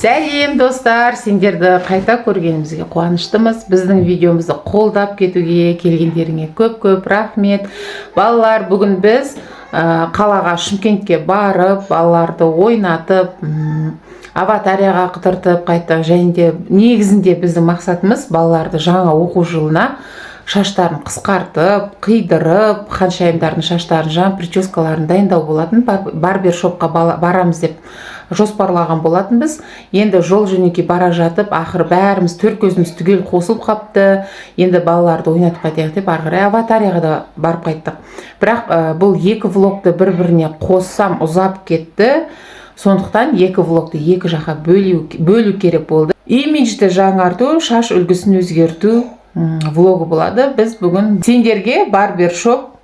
Сәлем достар, сендерді қайта көргенімізге қуаныштымыз. Біздің видеомызды қолдап кетуге келгендеріңе көп рахмет. Балалар, бүгін біз қалаға Шымкентке барып, балаларды ойнатып, аватарияға қыдыртып қайттық. Және де негізінде біздің мақсатымыз балаларды жаңа оқу жылына шаштарын қысқартып, қидырып, ханшайымдардың шаштарын, жаңа прическаларын дайындау болатын. Барбершопқа барамыз деп жоспарлаған болатынбыз. Енді жол жөнекей бара жатып, ақыры бәріміз төрт көзіміз түгел қосылып қапты. Енді балаларды ойнатып қайтайық деп ары қарай аватарияға да барып қайттық. Бірақ бұл екі влогты бір-біріне қоссам ұзап кетті. Сондықтан екі влогты екі жаққа бөлу керек болды. Имиджді жаңарту, шаш үлгісін өзгерту влогы болады. Біз бүгін сендерге барбершоп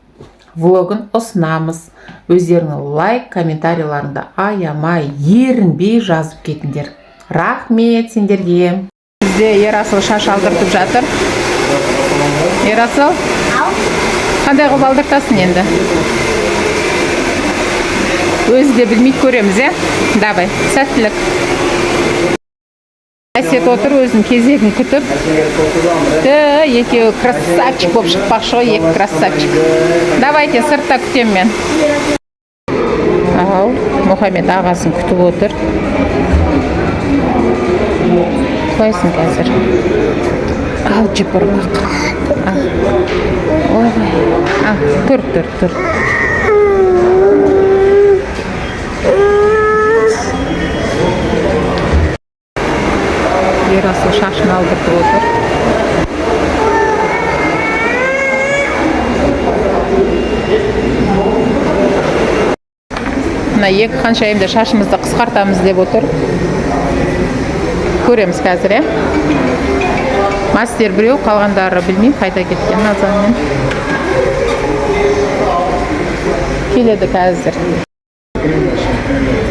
влогын ұсынамыз. Өздерінің лайк, комментарийларында аямай, ерінбей жазып кетіңдер. Рахмет сендерге. Бізде Ерасыл шаш алдыртып жатыр. Ерасыл, қандай қылып алдыртасың енді? Өзі де білмейді, көреміз, Давай, сәттілік. Әсет отыр, өзінің кезегін күтіп. Екеуі красавчик болып шықпақшы ғой, екі красавчик. Давайте, сыртта күтем мен. Ау, Мұхаммед ағасын күтіп отыр. Қойсын қазір. Ал, жыпырмақ. Тұр. Ерасыл шашын алдыртып отыр. Мына екі ханшайымды шашымызды қысқартамыз деп отыр. Көреміз қазір, Мастер біреу, қалғандары білмеймін, қайта кеткен назармен. Келеді қазір.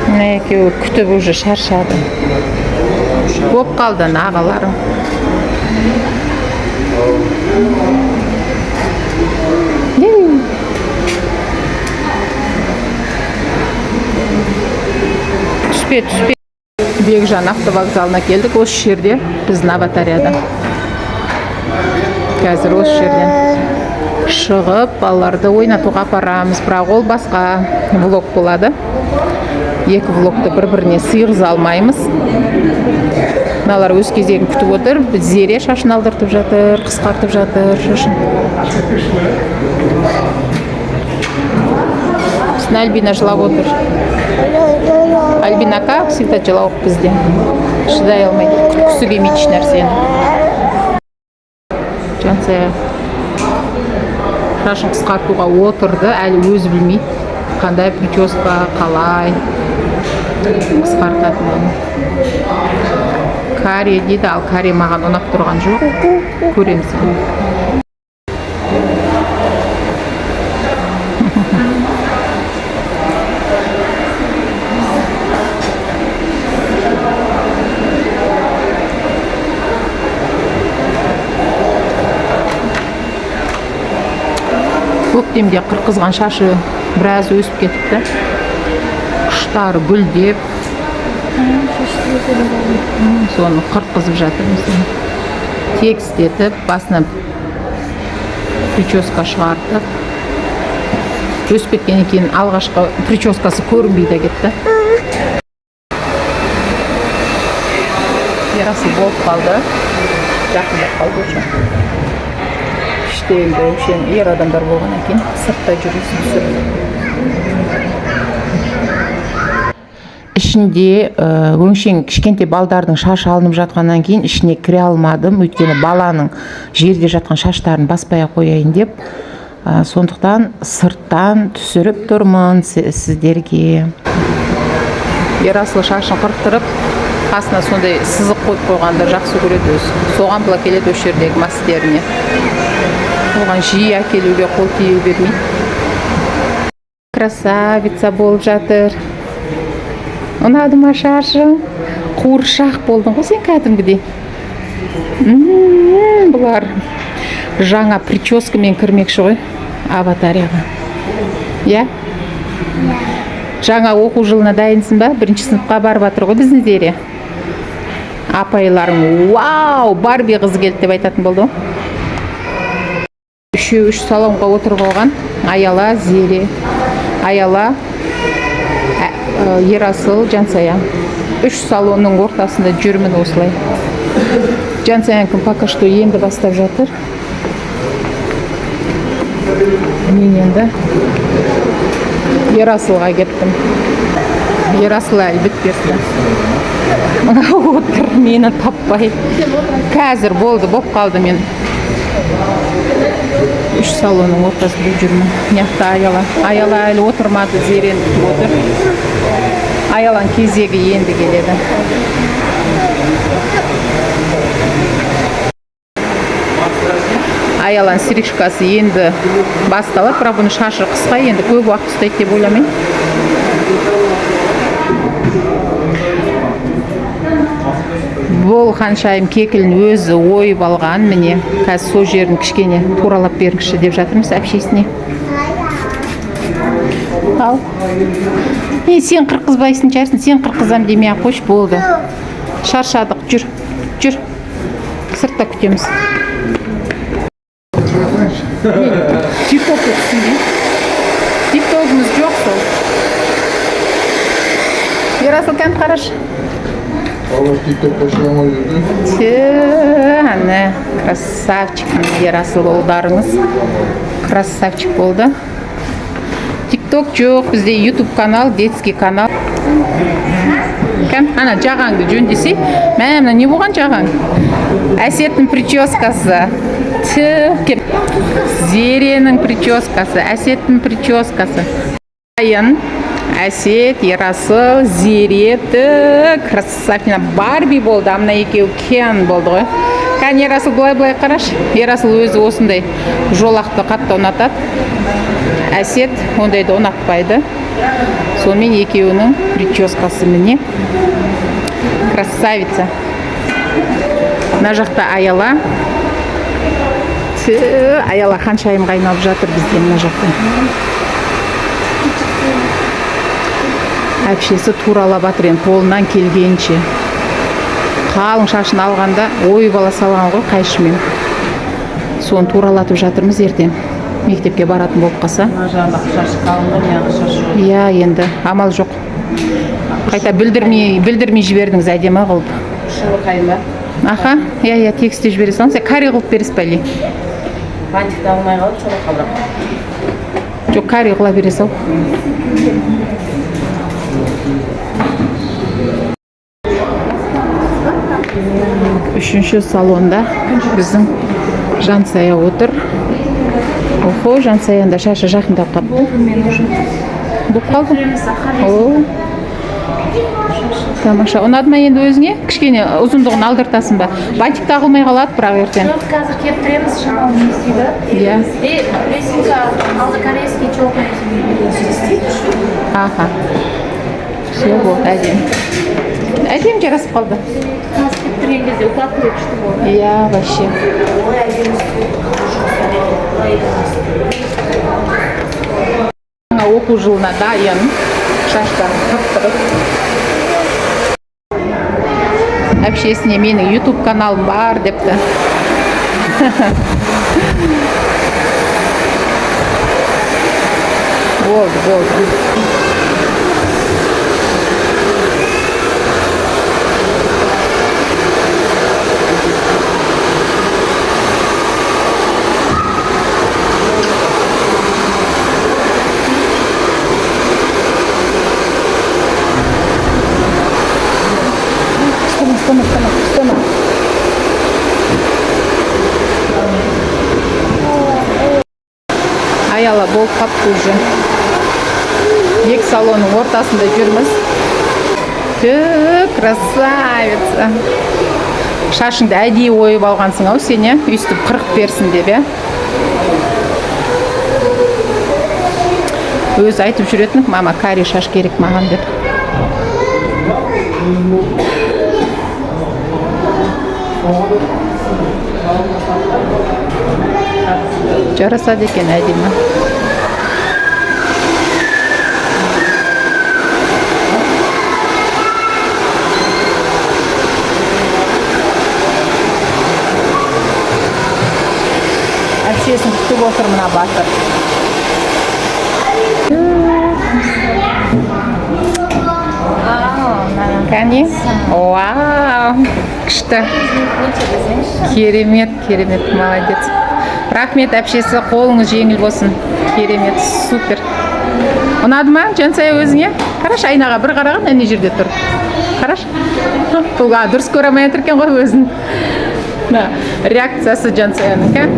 Мына екеуі күтіп уже шаршады. Көп қалды ағаларым. Түспе. Бекжан автовокзалына келдік. Осы жерде біздің аватарияда. Қазір осы жерден шығып, балаларды ойнатуға апарамыз. Бірақ ол басқа влог болады. Екі влогты бір-біріне сыйғыза алмаймыз. Мыналар өз кезегін күтіп отыр. Зере шашын алдыртып жатыр, қысқартып жатыр шашын. Сосын Альбина жылап отыр. Альбина как всегда жылауық бізде. Шыдай алмайды, күткісі келмейді еш нәрсені. Жансая шашын қысқартуға отырды, әлі өзі білмейді. Қандай прическа, қалай қысқартатынын. Каре дейді, ал каре маған ұнап тұрған жоқ. Көреміз. Көктемде қырқызған шашы біраз өсіп кетіпті. Ұштары гүлдеп. Соны қырқызып жатырмыз. Текстетіп, басынан прическа шығартып. Өсіп кеткеннен кейін алғашқы прическасы көрінбейді кетті. Ерасыл болып қалды. Жақындап қалды уже. Іште енді ер адамдар болған екен, сыртта жүресін түсіріп. Ішінде өңшең кішкентай балдардың шашы алынып жатқаннан кейін ішіне кіре алмадым. Өйткені баланың жерде жатқан шаштарын баспай қояйын деп. Сондықтан сырттан түсіріп тұрмын сіздерге. Ерасыл шашын қырықтырып, қасына сондай сызық қойып қойғанды жақсы көреді өзі. Соған бұла келеді өз жердегі мастеріне. Оған жиі әкелуге қол тие бермейді. Красавица болып жатыр. Ұнады ма шашың? Қуыршақ болдың ғой сен кәдімгідей. Бұлар жаңа прическамен кірмекші ғой аватарияға. Жаңа оқу жылына дайынсың ба? Бірінші сыныпқа барып жатыр ғой біздің Зере. апайларың вау Барби қыз келді деп айтатын болды. Үшеу үш салонға отырып алған. Аяла, Зере, Аяла, Ерасыл, Жансая. Үш салонның ортасында жүрмін осылай. Жансаянкім пока что енді бастап жатыр. Мен енді Ерасылға кеттім. Ерасыл әлі бітпесті. Отыр, мені таппай. Қазір болды, боп қалды мен. Үш салонның ортасында жүрмін. Мияқта Аяла. Аяла әлі отырмады, Зерен отыр. Аялан кезегі енді келеді. Аялан стрижкасы енді басталады, бірақ бұны шашы қысқа, енді көп уақыт ұстайды деп ойламайм. Бұл қаншайым кекілін өзі ойып алған, міне. Қазір сол жерін кішкене туралап беріңізші деп жатырмыз әпшесіне. Ал. Сен қырқызбайсың жарсың, сен қырқызам демей ақ қойшы, болды. Шаршадық, жүр. Жүр. Сыртта күтеміз. Тикток өтсін бе? Тиктогымыз жоқ сол. Ерасыл кәнт қараш. Allah TikTok başlama dedi. Әне, красавчик, Ерасыл ұлдарыңыз. Красавчик болды. Тикток жоқ, бізде YouTube канал, детский канал. Кәм, ана жағаңды жөндесе, мәміна не болған жағаң? Әсеттің прическасы. Зеренің прическасы, Әсеттің прическасы. Айын, Әсет, Ерасыл, Зереті, красавчина Барби болды, амна екеу Кен болды ғой. Кән Ерасыл былай-былай қараш. Ерасыл өзі осындай жолақты қатты ұнатады. Әсет ондайды ұнатпайды. Сонымен екеуінің прическасы міне. Красавица. Мына жақта Аяла. Аяла қаншайым қайнап жатыр бізден мына жақта. Әпшесі туралап жатыр, қолынан келгенше. Қалың шашын алғанда ойып ала салған ғой қайшымен. Соны туралатып жатырмыз ертең. Мектепке баратын болып қалса. Шашы қалыңда, мияғы шашы жоқ. Иә, енді амал жоқ. Қайта білдірмей жібердіңіз әдемі қылып. Шылы қайын ба? Аха, иә, тексте жібере салың. Сен карри қылып бересіз бәле? Бантикті алмай қалып, шылы қалдырап. Жоқ, карри қыла бере сал. Үшінші салонда біздің Жансая отыр. Охо, Жансаяның шашы жақындап қалды. Болып қалды? О. Тамаша. Ұнады ма енді өзіңе? Кішкене ұзындығын алдыртасың ба? Бантик тағылмай қалады, бірақ ертең. Жоқ, қазір кептіреміз, шамалымыз істейді. Иә. Ресімка алды корейский чолқын істейді. Аха. Все болды, әдем. Әдем жарасып қалды. Қазір кептірген кезде укладка күшті болды. Иә, вообще. Оқу жылына дайын. Шаштарын қырттырып. Әпшесіне менің YouTube каналым бар депті. Болды. Стема. Аяла болып қапты уже. Екі салонның ортасында жүрміз. Красавица. Шашыңды әдейі ойып алғансың ау сен, өйстіп 40 берсін деп, Өзі айтып жүретін, мама, карри шаш керек маған деп. Жарасады екен әдемі. әпшесін күтіп отыр мына Батыр. Кәне? Вау! Күшті. Керемет, молодец. Рахмет әпшесі, қолыңыз жеңіл болсын. Керемет, супер. Ұнады ма, Жансая өзіңе? Қараш, айнаға бір қараған, әне жерде тұр. Қараш. Бұлға дұрыс көремей отыр екен ғой өзін. Реакциясы Жансаяның, ка?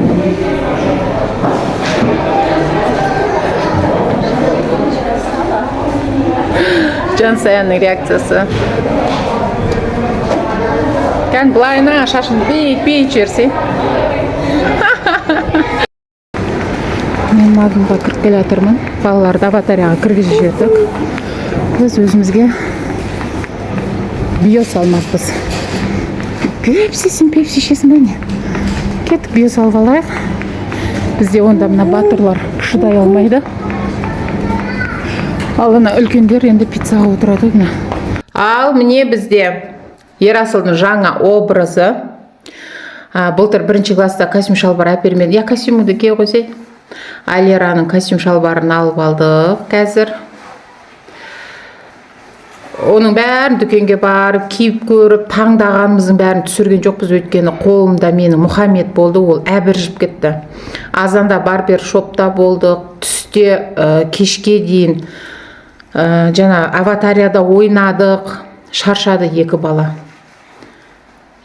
Жансаяның реакциясы. Кән бұлайына шашын бейт жерсе. Мен магнумға кіріп келе жатырмын. Балаларды батареяға кіргізіп жібердік. Біз өзімізге био салмақпыз. Пепси ішесің бе не? Кеттік био салып алайық. Бізде онда мына батырлар шыдай алмайды. Ал ана үлкендер енді пиццаға отырады мына. Ал міне бізде Ерасылдың жаңа образы. Былтыр бірінші класста костюм шалбар әпермеді. Я костюмды ке қойсай. Алераның костюм шалбарын алып алдық қазір. Оның бәрін дүкенге барып, киіп көріп, таңдағанымыздың бәрін түсірген жоқпыз, өйткені қолымда менің Мұхаммед болды, ол әбіржіп кетті. Азанда барбер шопта болдық, түсте кешке дейін жаңа аватарияда ойнадық, шаршады екі бала.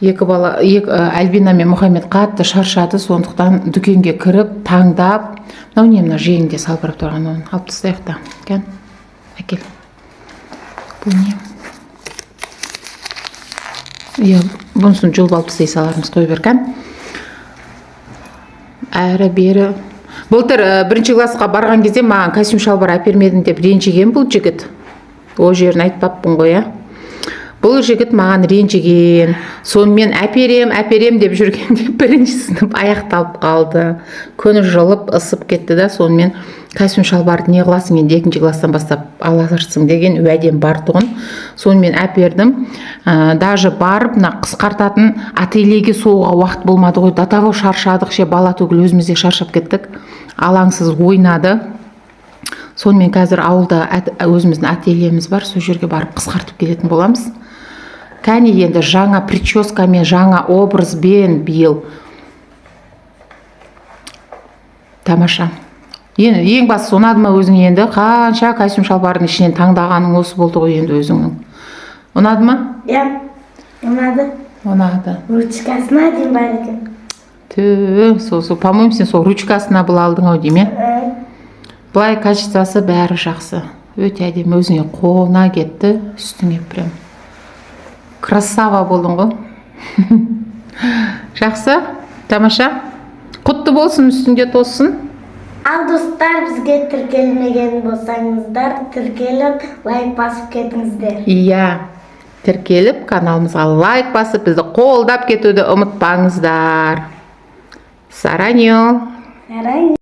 Альбина мен Мұхаммед қатты шаршады, сондықтан дүкенге кіріп, таңдап, мына жеңінде салбырап тұрған оны алып тастайық та. Кән, әкел. Бұл не? Бұнысын жұлып алып тастай саларымыз қой беркен. Әрі бері. Былтыр бірінші классқа барған кезде маған костюм шалбар әпермедім деп ренжіген бұл жігіт. Ол жерін айтпаппын ғой, ә? Бұл жігіт маған ренжіген. Сонымен әперем деп жүргенде бірінші сынып аяқталып қалды. Күні жылып, ысып кетті да, сонымен костюм шалбарды не қыласың, енді екінші класстан бастап аласың деген уәдем бар тұғын. Сонымен әпердім. Даже барып, қысқартатын ательеге соғуға уақыт болмады ғой. До того шаршадық, бала түгіл өзімізде шаршап кеттік. Алаңсыз ойнады. Сонымен қазір ауылда өзіміздің ательеміз бар, сол жерге барып қысқартып келетін боламыз. Кәне енді жаңа прическамен, жаңа образбен биыл. Тамаша. Ең бастысы ұнады ма өзің енді? Қанша костюм шалбардың ішінен таңдағаның осы болды ғой енді өзіңнің. Ұнады ма? Ja, ұнады. Ұнады. Ручкасына дейін бар екен. По-моему, сен сол ручкасына бұл алдың ау дейме? Бұлай качествосы бәрі жақсы. Өте әдемі, өзіңе қолына кетті, үстіңе прям. Красава болдың ғой. Жақсы, тамаша. Құтты болсын, үстіңде тосын. Ал достар, бізге тіркелмеген болсаңыздар, тіркеліп, лайк басып кетіңіздер. Иә, тіркеліп, каналымызға лайк басып, бізді қолдап кетуді ұмытпаңыздар. Сараньо.